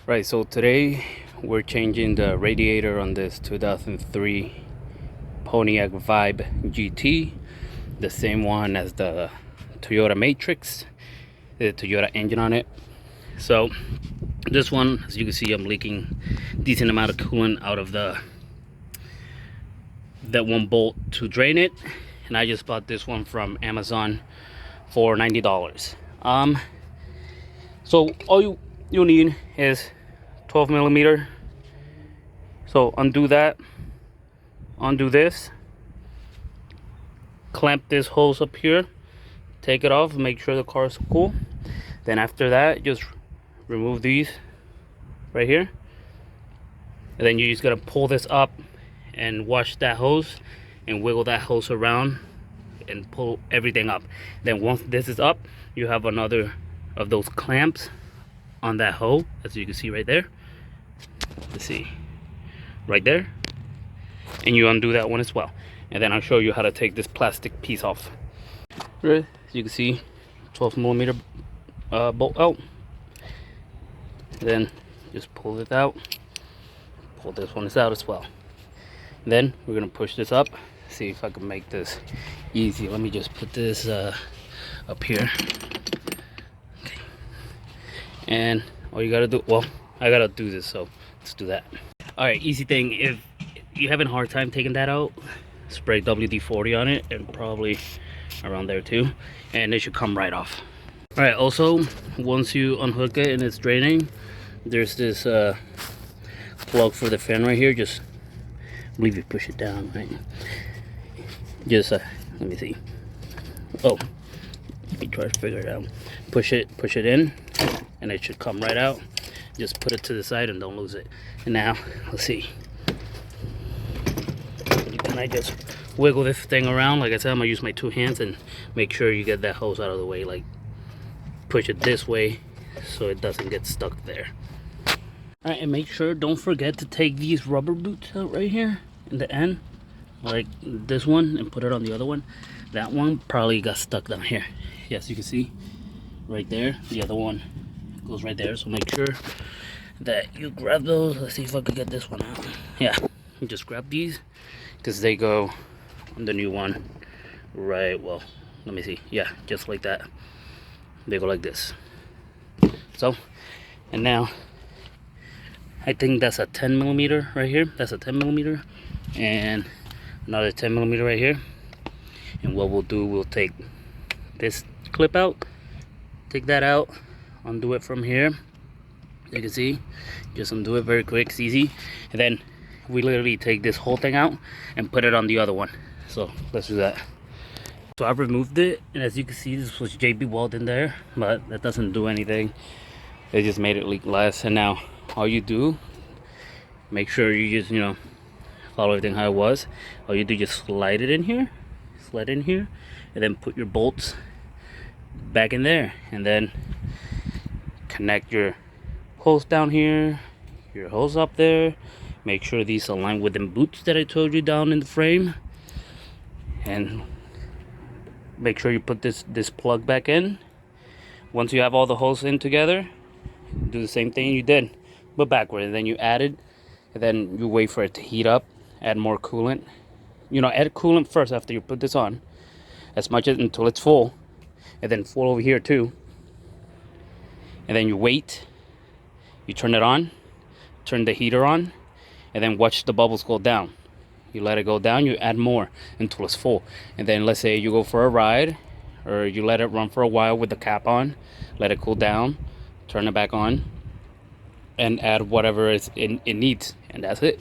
Right, so today we're changing the radiator on this 2003 Pontiac Vibe GT, the same one as the Toyota Matrix, the Toyota engine on it. So this one, as you can see, I'm leaking decent amount of coolant out of that one bolt to drain it, and I just bought this one from Amazon for $90. So all you need is 12 millimeter. So undo that, undo this, clamp this hose up here, take it off, make sure the car is cool. Then after that, just remove these right here, and then you just gotta pull this up and wash that hose and wiggle that hose around and pull everything up. Then once this is up, you have another of those clamps on that hole, as you can see right there. Let's see, right there, and you undo that one as well. And then I'll show you how to take this plastic piece off. Right, as you can see, 12 millimeter bolt out. Then just pull it out, pull this one out as well. Then we're gonna push this up. See if I can make this easy. Let me just put this up here. Okay. And all you gotta do, well, I gotta do this, so let's do that. All right, easy thing. If you're having a hard time taking that out, spray WD-40 on it, and probably around there too, and it should come right off. All right, also, once you unhook it and it's draining, there's this plug for the fan right here. Just, I believe you push it down, right? Just let me see. Oh, let me try to figure it out. Push it in, and it should come right out. Just put it to the side and don't lose it. And now, let's see. You kind of just wiggle this thing around. Like I said, I'm gonna use my two hands and make sure you get that hose out of the way. Like, push it this way so it doesn't get stuck there. All right, and make sure, don't forget to take these rubber boots out right here in the end, like this one, and put it on the other one. That one probably got stuck down here. Yes, you can see right there. The other one goes right there, so make sure that you grab those. Let's see if I can get this one out. Yeah, you just grab these because they go on the new one. Right, well, let me see. Yeah, just like that. They go like this. So, and now I think that's a 10 millimeter right here. That's a 10 millimeter, and another 10 millimeter right here. And what we'll do, we'll take this clip out, take that out, undo it from here. You can see, just undo it very quick, it's easy. And then we literally take this whole thing out and put it on the other one. So let's do that. So I've removed it, and as you can see, this was JB Weld in there, but that doesn't do anything. It just made it leak less. And now all you do, make sure you just, follow everything how it was. All you do, just slide it in here, and then put your bolts back in there, and then connect your hose down here, your hose up there. Make sure these align with them boots that I told you down in the frame, and make sure you put this plug back in. Once you have all the holes in together, do the same thing you did, but backward. And then you add it, and then you wait for it to heat up. Add more coolant. Add coolant first after you put this on, as much as until it's full, and then full over here too. And then you wait. You turn it on, turn the heater on, and then watch the bubbles go down. You let it go down. You add more until it's full. And then let's say you go for a ride, or you let it run for a while with the cap on, let it cool down, turn it back on, and add whatever it needs, and that's it.